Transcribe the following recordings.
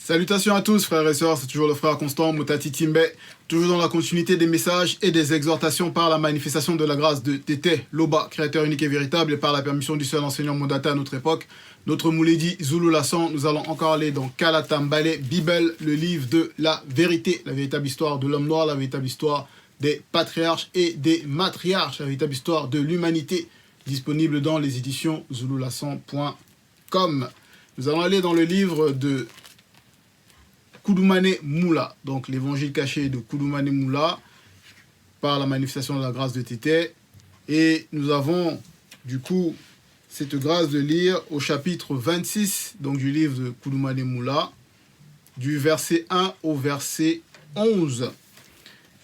Salutations à tous frères et sœurs, c'est toujours le frère Constant Motati Timbe, toujours dans la continuité des messages et des exhortations par la manifestation de la grâce de Tété Loba, créateur unique et véritable, et par la permission du seul enseignant Mondata à notre époque, notre Mouledi Zulu Lasson. Nous allons encore aller dans Kalatambale, Bible, le livre de la vérité, la véritable histoire de l'homme noir, la véritable histoire des patriarches et des matriarches, la véritable histoire de l'humanité, disponible dans les éditions zululasson.com. Nous allons aller dans le livre de Koudoumane Moula, donc l'évangile caché de Koudoumane Moula, par la manifestation de la grâce de Tété. Et nous avons du coup cette grâce de lire au chapitre 26 donc, du livre de Koudoumane Moula, du verset 1 au verset 11.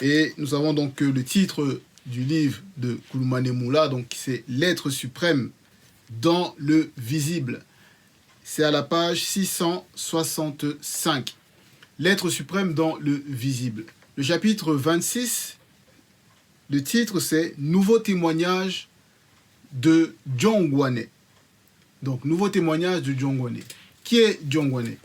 Et nous avons donc le titre du livre de Koudoumane Moula, donc c'est l'être suprême dans le visible. C'est à la page 665. L'être suprême dans le visible. Le chapitre 26, le titre c'est « Nouveau témoignage de Djongwane ». Donc, nouveau témoignage de Djongwane. Qui est Djongwane?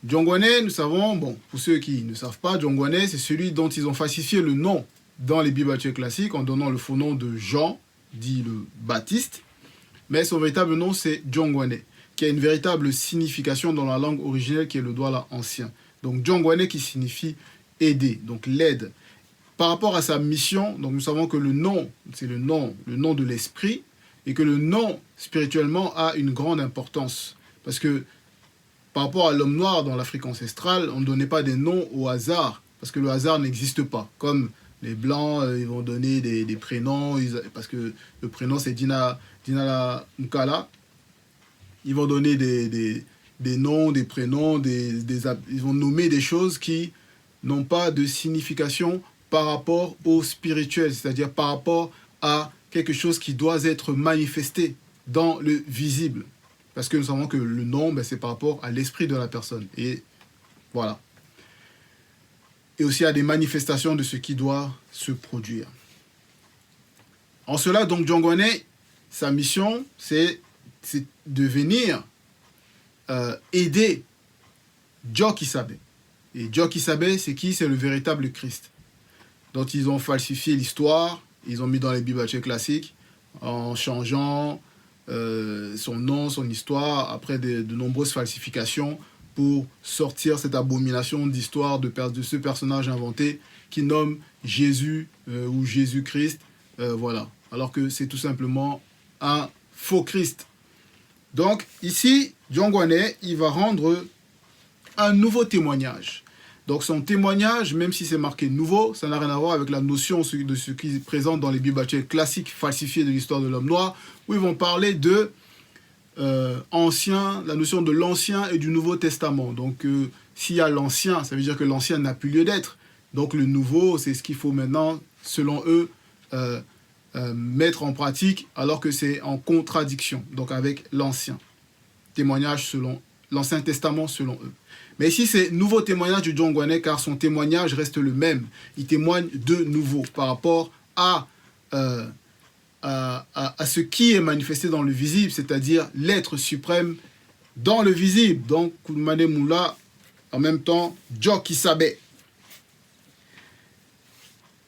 Djongwane, nous savons, bon, pour ceux qui ne savent pas, Djongwane, c'est celui dont ils ont falsifié le nom dans les Bibles classiques en donnant le faux nom de Jean, dit le Baptiste. Mais son véritable nom, c'est Djongwane, qui a une véritable signification dans la langue originelle qui est le Douala ancien. Donc, Djongwane qui signifie aider, donc l'aide. Par rapport à sa mission, donc nous savons que le nom, c'est le nom de l'esprit, et que le nom, spirituellement, a une grande importance. Parce que, par rapport à l'homme noir dans l'Afrique ancestrale, on ne donnait pas des noms au hasard, parce que le hasard n'existe pas. Comme les Blancs, ils vont donner des prénoms, parce que le prénom c'est Dinala Nkala. Ils vont donner des noms, des prénoms, ils vont nommer des choses qui n'ont pas de signification par rapport au spirituel, c'est-à-dire par rapport à quelque chose qui doit être manifesté dans le visible. Parce que nous savons que le nom, c'est par rapport à l'esprit de la personne. Et voilà. Et aussi à des manifestations de ce qui doit se produire. En cela, donc, Djongwane, sa mission, c'est de venir aider Djo Kisabe. Et Djo Kisabe, c'est qui? C'est le véritable Christ, dont ils ont falsifié l'histoire, ils ont mis dans les Bibles classiques, en changeant son nom, son histoire, après de nombreuses falsifications, pour sortir cette abomination d'histoire de ce personnage inventé qui nomme Jésus ou Jésus-Christ, voilà. Alors que c'est tout simplement un faux Christ. Donc, ici, Djongwane, il va rendre un nouveau témoignage. Donc, son témoignage, même si c'est marqué nouveau, ça n'a rien à voir avec la notion de ce qui est présent dans les Bibles classiques falsifiées de l'histoire de l'homme noir, où ils vont parler de la notion de l'Ancien et du Nouveau Testament. Donc, s'il y a l'Ancien, ça veut dire que l'Ancien n'a plus lieu d'être. Donc, le Nouveau, c'est ce qu'il faut maintenant, selon eux, mettre en pratique, alors que c'est en contradiction, donc avec l'Ancien. Témoignage selon l'Ancien Testament, selon eux. Mais ici, c'est nouveau témoignage du Djongwane, car son témoignage reste le même. Il témoigne de nouveau par rapport à ce qui est manifesté dans le visible, c'est-à-dire l'être suprême dans le visible. Donc, Koudoumane Moula, en même temps, Djo Kisabe.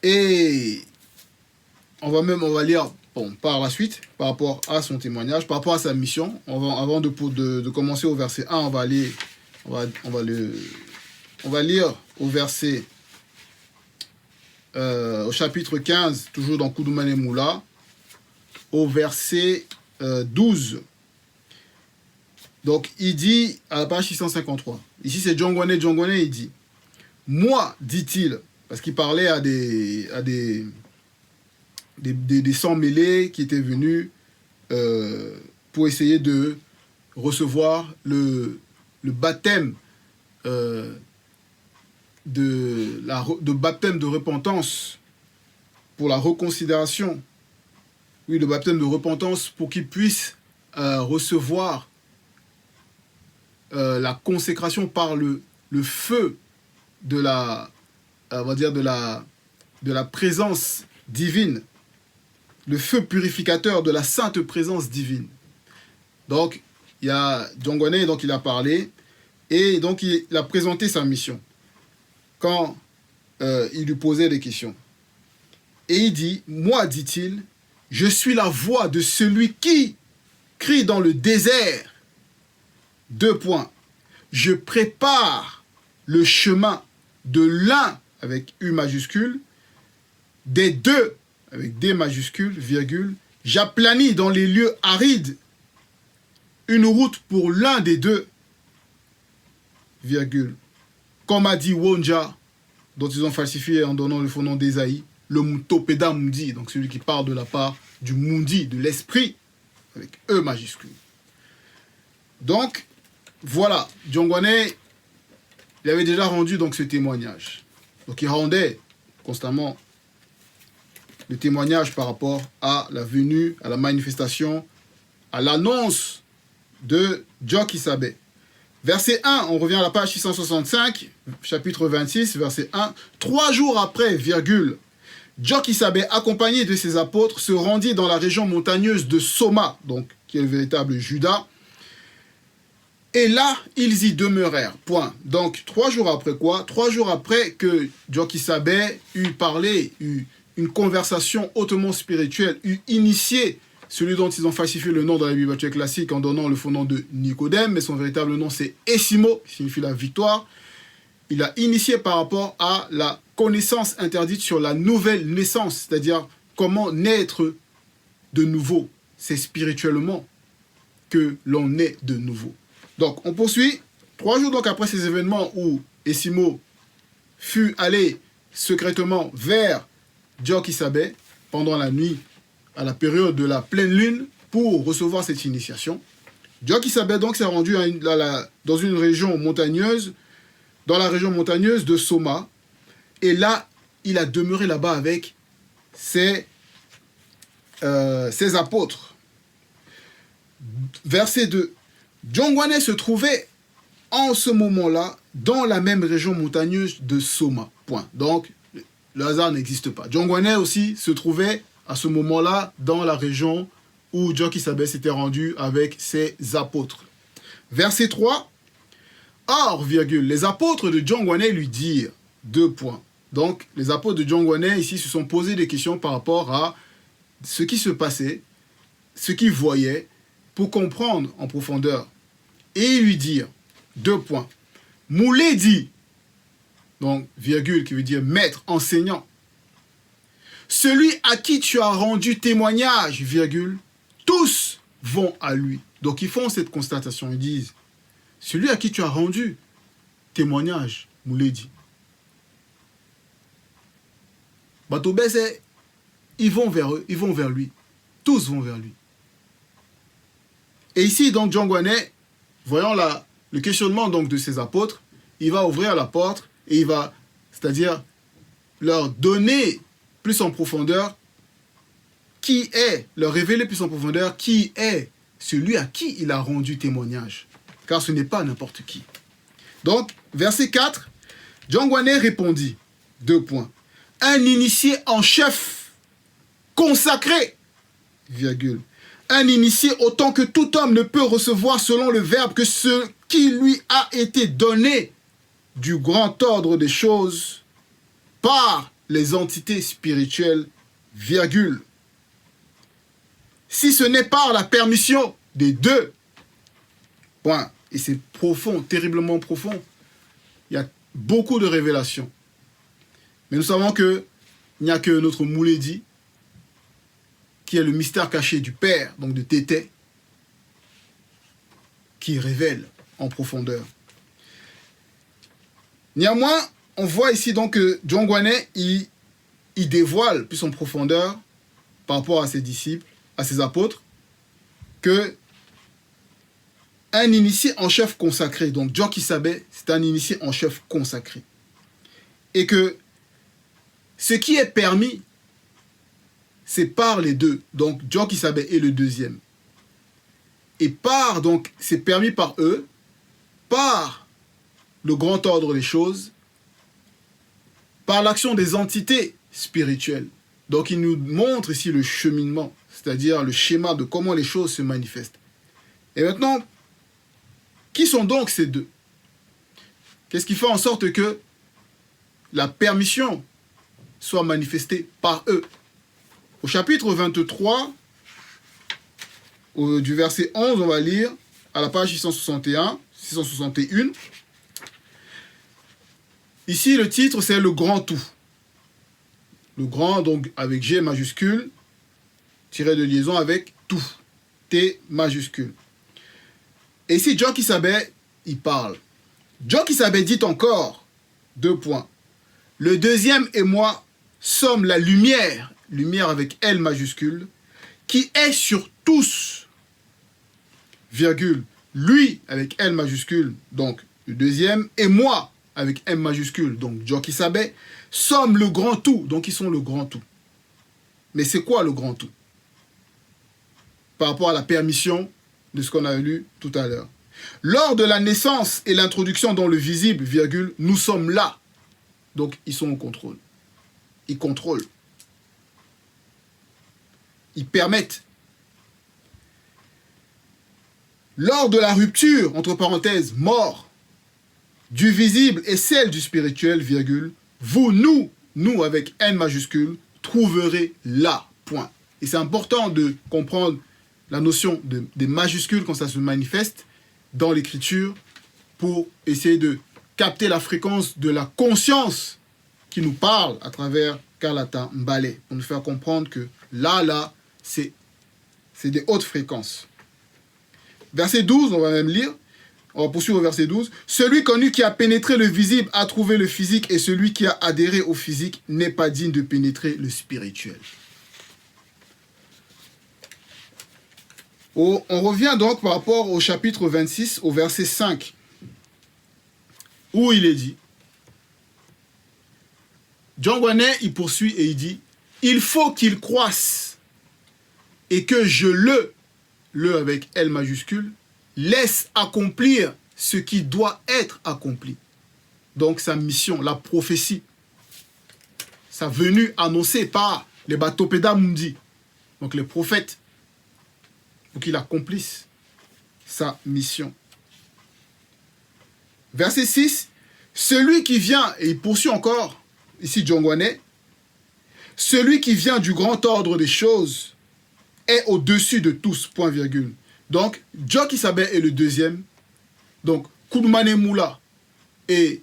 Et on va lire par la suite, par rapport à son témoignage, par rapport à sa mission. Avant de commencer au verset 1, on va lire au verset, au chapitre 15, toujours dans Koudoumane Moula, au verset 12. Donc, il dit, à la page 653, ici c'est Djongwane, il dit, « Moi, dit-il », parce qu'il parlait à des sangs mêlés qui étaient venus pour essayer de recevoir le baptême de baptême de repentance pour la reconsidération. Oui, le baptême de repentance pour qu'ils puissent recevoir la consécration par le feu de la, on va dire de la présence divine, le feu purificateur de la sainte présence divine. Donc, il y a Djongwane, donc il a parlé, Et donc, il a présenté sa mission quand il lui posait des questions. Et il dit, moi, dit-il, je suis la voix de celui qui crie dans le désert. 2 points. Je prépare le chemin de l'un avec U majuscule, des deux avec D majuscule, virgule. J'aplanis dans les lieux arides une route pour l'un des deux, virgule. Comme a dit Wonja, dont ils ont falsifié en donnant le faux nom d'Ésaïe, le Mutopeda Mundi, donc celui qui parle de la part du Mundi, de l'esprit, avec E majuscule. Donc, voilà, Diongwane, il avait déjà rendu donc ce témoignage. Donc, il rendait constamment le témoignage par rapport à la venue, à la manifestation, à l'annonce de Djoki Sabé. Verset 1, on revient à la page 665, chapitre 26, verset 1. 3 jours après, virgule, Djoki Sabé, accompagné de ses apôtres, se rendit dans la région montagneuse de Soma, donc qui est le véritable Juda. Et là, ils y demeurèrent. Point. Donc, 3 jours après quoi? 3 jours après que Djoki Sabé eut parlé, eut une conversation hautement spirituelle, eut initié celui dont ils ont falsifié le nom dans la bibliothèque classique en donnant le faux nom de Nicodème, mais son véritable nom c'est Essimo, qui signifie la victoire. Il a initié par rapport à la connaissance interdite sur la nouvelle naissance, c'est-à-dire comment naître de nouveau. C'est spirituellement que l'on naît de nouveau. Donc, on poursuit. 3 jours donc après ces événements où Essimo fut allé secrètement vers Djoki Sabé pendant la nuit, à la période de la pleine lune, pour recevoir cette initiation. Djoki Sabé donc s'est rendu dans une région montagneuse, dans la région montagneuse de Soma, et là, il a demeuré là-bas avec ses apôtres. Verset 2. Diongwane se trouvait en ce moment-là dans la même région montagneuse de Soma. Point. Donc, le hasard n'existe pas. Diongwane aussi se trouvait à ce moment-là dans la région où Djoki Sabé s'était rendu avec ses apôtres. Verset 3. Or, virgule, les apôtres de Diongwane lui dirent, 2 points. Donc, les apôtres de Diongwane ici se sont posés des questions par rapport à ce qui se passait, ce qu'ils voyaient, pour comprendre en profondeur. Et ils lui dirent, 2 points. Moulé dit, donc, virgule, qui veut dire maître, enseignant. Celui à qui tu as rendu témoignage, virgule, tous vont à lui. Donc, ils font cette constatation. Ils disent, celui à qui tu as rendu témoignage, Moulé dit. Batobé, c'est, ils vont vers eux, ils vont vers lui. Tous vont vers lui. Et ici, donc, Diongwane, voyant le questionnement donc, de ses apôtres, il va ouvrir la porte et il va, c'est-à-dire, leur donner plus en profondeur qui est, leur révéler plus en profondeur qui est celui à qui il a rendu témoignage. Car ce n'est pas n'importe qui. Donc, verset 4, Diongwane répondit, 2 points, un initié en chef, consacré, virgule, un initié autant que tout homme ne peut recevoir selon le verbe que ce qui lui a été donné du grand ordre des choses par les entités spirituelles, virgule. Si ce n'est par la permission des deux, point. Et c'est profond, terriblement profond. Il y a beaucoup de révélations. Mais nous savons qu'il n'y a que notre Mouledi, qui est le mystère caché du Père, donc de Tété, qui révèle en profondeur. Néanmoins, on voit ici donc que Diongwane, il dévoile plus en profondeur par rapport à ses disciples, à ses apôtres, que un initié en chef consacré, donc Djoki Sabé, c'est un initié en chef consacré. Et que ce qui est permis, c'est par les deux. Donc Djoki Sabé est le deuxième. Et par, donc, c'est permis par eux, par le grand ordre des choses, par l'action des entités spirituelles. Donc il nous montre ici le cheminement, c'est-à-dire le schéma de comment les choses se manifestent. Et maintenant, qui sont donc ces deux? Qu'est-ce qui fait en sorte que la permission soit manifestée par eux? Au chapitre 23, du verset 11, on va lire à la page 661. Ici, le titre, c'est le grand tout. Le grand, donc, avec G majuscule, tiré de liaison avec tout. T majuscule. Et ici, John Kisabé, il parle. John Kisabé dit encore, 2 points. Le deuxième et moi sommes la lumière, lumière avec L majuscule, qui est sur tous, virgule, lui avec L majuscule, donc le deuxième, et moi avec M majuscule, donc John Kisabé, sommes le grand tout, donc ils sont le grand tout. Mais c'est quoi le grand tout? Par rapport à la permission de ce qu'on a lu tout à l'heure. Lors de la naissance et l'introduction dans le visible, virgule, nous sommes là. Donc, ils sont au contrôle. Ils contrôlent. Ils permettent. Lors de la rupture, entre parenthèses, mort, du visible et celle du spirituel, virgule, vous, nous avec N majuscule, trouverez là, point. Et c'est important de comprendre la notion des majuscules quand ça se manifeste dans l'écriture pour essayer de capter la fréquence de la conscience qui nous parle à travers Kalata Mbale, pour nous faire comprendre que là, c'est des hautes fréquences. Verset 12, on va même lire, on va poursuivre au verset 12. Celui connu qui a pénétré le visible a trouvé le physique, et celui qui a adhéré au physique n'est pas digne de pénétrer le spirituel. On revient donc par rapport au chapitre 26, au verset 5, où il est dit, John Gwanet, il poursuit et il dit, il faut qu'il croisse et que je le avec L majuscule, laisse accomplir ce qui doit être accompli. Donc sa mission, la prophétie, sa venue annoncée par les Batopéda Mundi, donc les prophètes, pour qu'il accomplisse sa mission. Verset 6, celui qui vient, et il poursuit encore, ici John Gwanet, celui qui vient du grand ordre des choses est au-dessus de tous, point virgule. Donc, John Kisabé est le deuxième. Donc, Koudoumane Moula et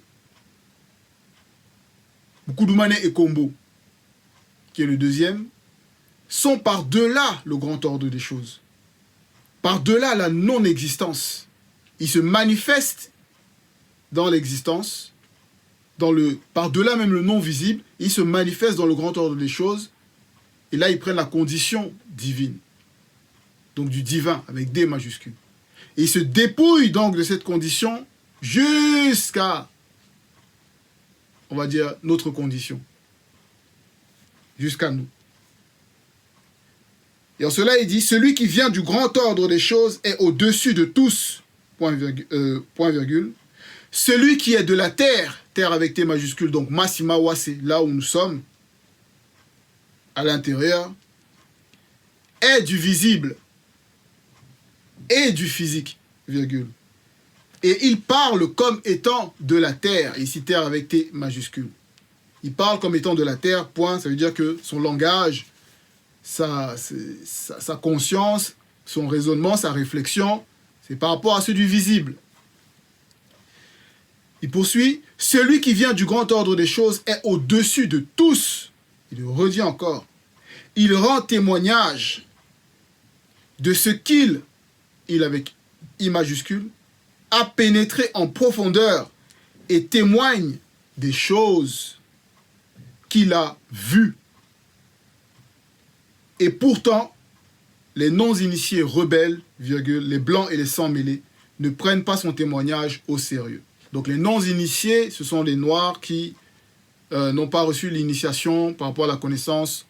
Koudoumane et Kombo, qui est le deuxième, sont par-delà le grand ordre des choses. Par-delà la non-existence. Ils se manifestent dans l'existence, par-delà même le non-visible, ils se manifestent dans le grand ordre des choses, et là ils prennent la condition divine. Donc du divin, avec D majuscule. Et ils se dépouillent donc de cette condition jusqu'à, on va dire, notre condition. Jusqu'à nous. Et en cela, il dit, celui qui vient du grand ordre des choses est au-dessus de tous, point virgule. Celui qui est de la terre, terre avec T majuscule, donc Massima Wase, là où nous sommes, à l'intérieur, est du visible et du physique, virgule. Et il parle comme étant de la terre, ici terre avec T majuscule. Il parle comme étant de la terre, point, ça veut dire que son langage, sa conscience, son raisonnement, sa réflexion, c'est par rapport à ceux du visible. Il poursuit, celui qui vient du grand ordre des choses est au-dessus de tous. Il le redit encore. Il rend témoignage de ce qu'il avec I majuscule, a pénétré en profondeur et témoigne des choses qu'il a vues. Et pourtant, les non-initiés rebelles, virgule, les blancs et les sans-mêlés, ne prennent pas son témoignage au sérieux. Donc les non-initiés, ce sont les noirs qui n'ont pas reçu l'initiation par rapport à la connaissance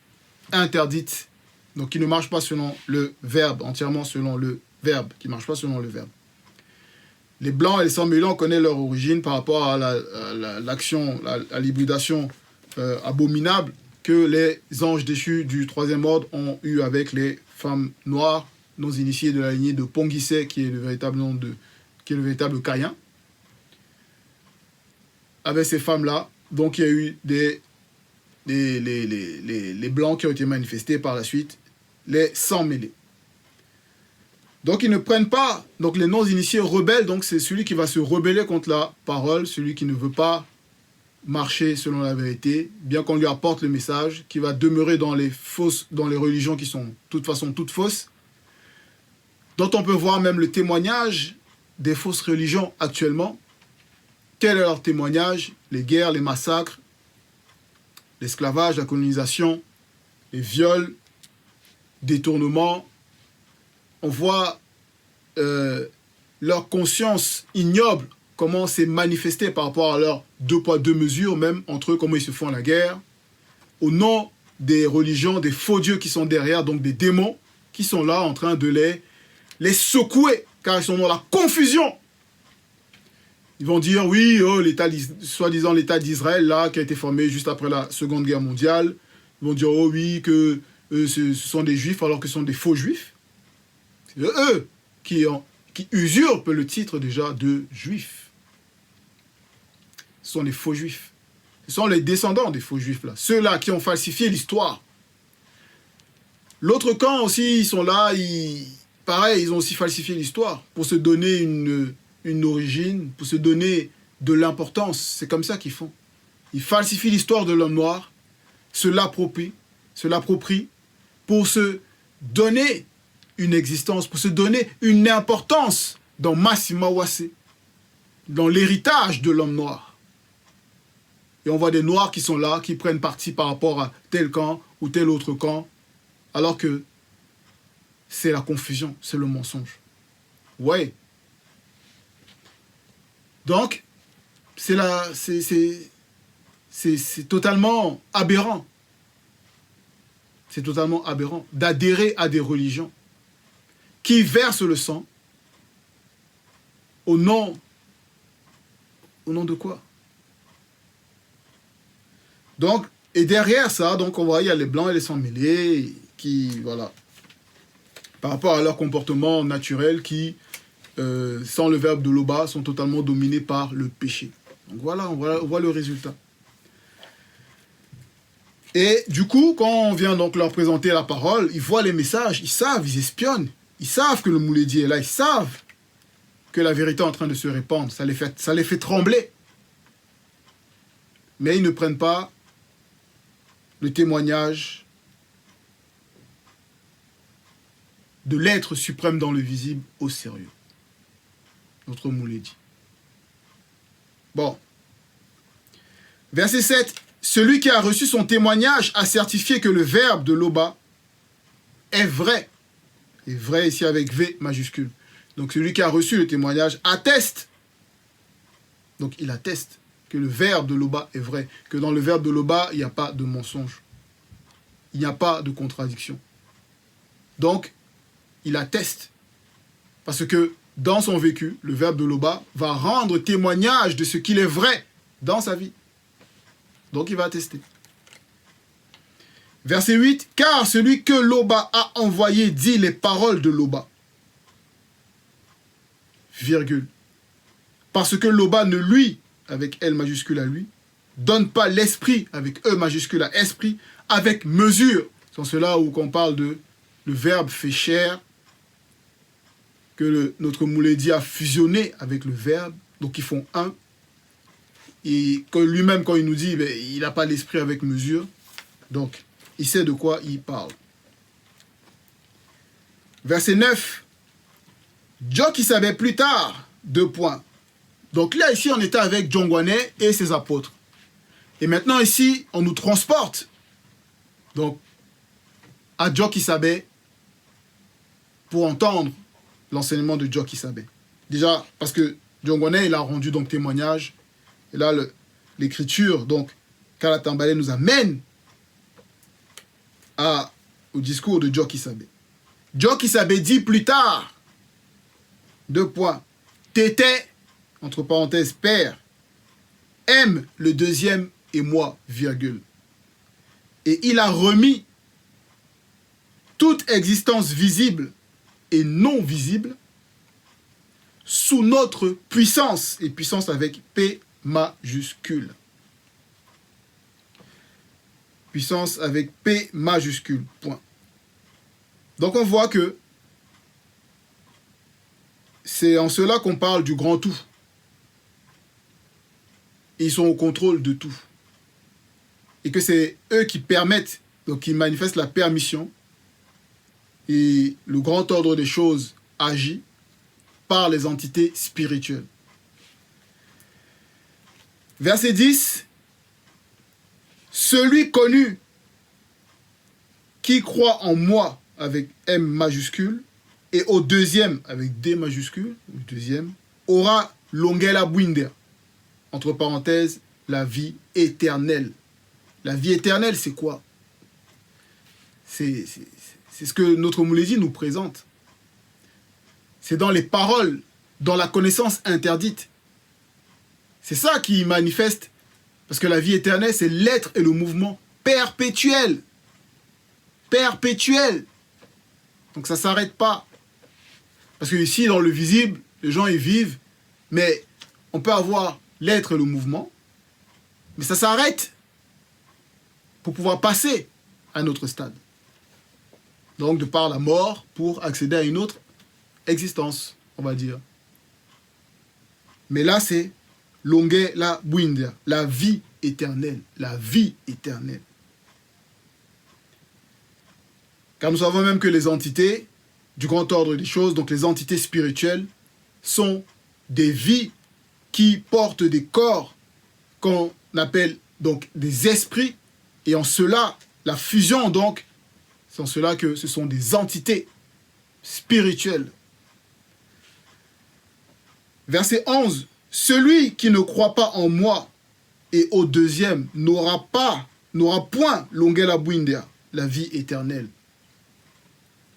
interdite. Donc qui ne marchent pas selon le verbe, entièrement selon le verbe, qui ne marchent pas selon le verbe. Les blancs et les sans-mêlés, on connaît leur origine par rapport à l'action, à l'hybridation abominable que les anges déchus du troisième ordre ont eu avec les femmes noires non initiées de la lignée de Ponguissé, qui est le véritable nom qui est le véritable Caïn. avec ces femmes-là. Donc il y a eu les blancs qui ont été manifestés par la suite, les sans-mêlés. Donc ils ne prennent pas, donc les non-initiés rebelles, donc c'est celui qui va se rebeller contre la parole, celui qui ne veut pas marcher selon la vérité, bien qu'on lui apporte le message, qui va demeurer dans les religions qui sont de toute façon toutes fausses, dont on peut voir même le témoignage des fausses religions actuellement. Quel est leur témoignage? Les guerres, les massacres, l'esclavage, la colonisation, les viols, détournements. On voit leur conscience ignoble, comment c'est manifesté par rapport à leurs 2 poids 2 mesures, même entre eux, comment ils se font la guerre, au nom des religions, des faux dieux qui sont derrière, donc des démons, qui sont là en train de les secouer, car ils sont dans la confusion. Ils vont dire, oui, oh, soi-disant l'État d'Israël, là, qui a été formé juste après la Seconde Guerre mondiale. Ils vont dire, oh oui, que ce sont des juifs, alors que ce sont des faux juifs. C'est eux qui usurpent le titre déjà de juifs. Ce sont des faux juifs. Ce sont les descendants des faux juifs, là. Ceux-là qui ont falsifié l'histoire. L'autre camp aussi, ils sont là, pareil, ils ont aussi falsifié l'histoire pour se donner une origine, pour se donner de l'importance. C'est comme ça qu'ils font. Ils falsifient l'histoire de l'homme noir, se l'approprient pour se donner une existence, pour se donner une importance dans Massima Ouassé, dans l'héritage de l'homme noir. Et on voit des noirs qui sont là, qui prennent parti par rapport à tel camp ou tel autre camp, alors que c'est la confusion, c'est le mensonge. Ouais. Donc, c'est totalement aberrant. C'est totalement aberrant d'adhérer à des religions qui versent le sang au nom de quoi? Donc, et derrière ça, donc on voit, il y a les blancs et les sans-mêlés qui, voilà, par rapport à leur comportement naturel qui, sans le verbe de Loba, sont totalement dominés par le péché. Donc voilà, on voit le résultat. Et du coup, quand on vient donc leur présenter la parole, ils voient les messages, ils savent, ils espionnent, ils savent que le Mouledi est là, ils savent que la vérité est en train de se répandre, ça les fait trembler. Mais ils ne prennent pas le témoignage de l'être suprême dans le visible au sérieux. Notre Mouledi. Bon. Verset 7. Celui qui a reçu son témoignage a certifié que le verbe de Loba est vrai. Et vrai ici avec V majuscule. Donc celui qui a reçu le témoignage atteste. Donc il atteste que le verbe de Loba est vrai. Que dans le verbe de Loba, il n'y a pas de mensonge. Il n'y a pas de contradiction. Donc, il atteste. Parce que dans son vécu, le verbe de Loba va rendre témoignage de ce qu'il est vrai dans sa vie. Donc il va attester. Verset 8. Car celui que Loba a envoyé dit les paroles de Loba. Virgule. Parce que Loba ne lui, avec L majuscule à lui, donne pas l'esprit, avec E majuscule à esprit, avec mesure. C'est cela où on parle de le verbe fait chair, que notre Mouledi a fusionné avec le verbe, donc ils font un. Et lui-même, quand il nous dit, ben, il n'a pas l'esprit avec mesure, donc il sait de quoi il parle. Verset 9. Dieu qui savait plus tard, 2 points. Donc là, ici, on était avec Djongwane et ses apôtres. Et maintenant, ici, on nous transporte. Donc, à Dieu qui savait, pour entendre l'enseignement de Dieu qui savait. Déjà, parce que Djongwane, il a rendu donc témoignage. Et là, l'écriture, donc, Kalatambale nous amène au discours de Dieu qui savait. Dieu qui savait dit plus tard, 2 points, Tété, entre parenthèses, père, aime le deuxième et moi, virgule. Et il a remis toute existence visible et non visible sous notre puissance, et puissance avec P majuscule. Puissance avec P majuscule. Point. Donc on voit que c'est en cela qu'on parle du grand tout. Ils sont au contrôle de tout. Et que c'est eux qui permettent, donc qui manifestent la permission. Et le grand ordre des choses agit par les entités spirituelles. Verset 10. Celui connu qui croit en moi avec M majuscule et au deuxième avec D majuscule, le deuxième, aura l'ongela buinder. Entre parenthèses, la vie éternelle. La vie éternelle, c'est quoi? C'est ce que notre Moulésie nous présente. C'est dans les paroles, dans la connaissance interdite. C'est ça qui manifeste. Parce que la vie éternelle, c'est l'être et le mouvement perpétuel. Perpétuel. Donc ça ne s'arrête pas. Parce que ici, dans le visible, les gens y vivent, mais on peut avoir l'être et le mouvement, mais ça s'arrête pour pouvoir passer à un autre stade. Donc de par la mort pour accéder à une autre existence, on va dire. Mais là, c'est l'ongela buindia, la vie éternelle, la vie éternelle. Car nous savons même que les entités du grand ordre des choses, donc les entités spirituelles, sont des vies qui portent des corps qu'on appelle donc des esprits, et en cela, la fusion donc, c'est en cela que ce sont des entités spirituelles. Verset 11. Celui qui ne croit pas en moi et au deuxième n'aura point l'ongela buindia, la vie éternelle.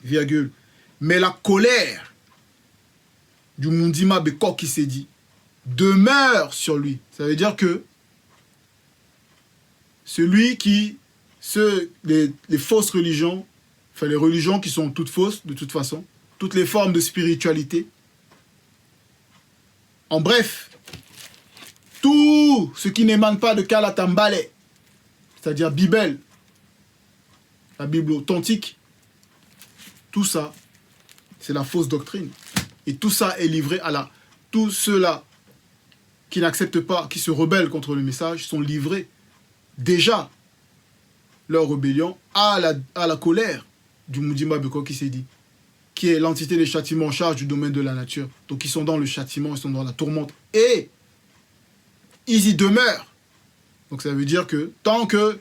Virgule. Mais la colère du Mundima Beko qui s'est dit demeure sur lui. Ça veut dire que celui qui, les fausses religions, enfin les religions qui sont toutes fausses de toute façon, toutes les formes de spiritualité, en bref, tout ce qui n'émane pas de Kalatambale, c'est-à-dire Bible, la Bible authentique, tout ça, c'est la fausse doctrine. Et tout ça est livré à tous ceux-là qui n'acceptent pas, qui se rebellent contre le message, sont livrés déjà leur rébellion à la colère du Mundima Beko qui s'est dit, qui est l'entité des châtiments en charge du domaine de la nature. Donc ils sont dans le châtiment, ils sont dans la tourmente. Et ils y demeurent. Donc ça veut dire que tant qu'il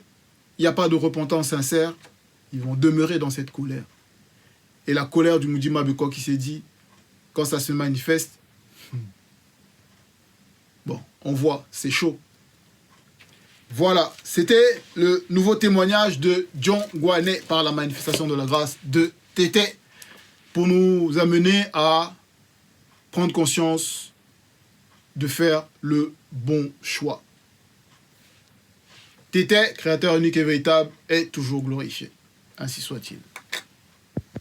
n'y a pas de repentance sincère, ils vont demeurer dans cette colère. Et la colère du Mundima Beko qui s'est dit, quand ça se manifeste, bon, on voit, c'est chaud. Voilà, c'était le nouveau témoignage de John Guané par la manifestation de la grâce de Tété pour nous amener à prendre conscience de faire le bon choix. Tété, créateur unique et véritable, est toujours glorifié. Ainsi soit-il.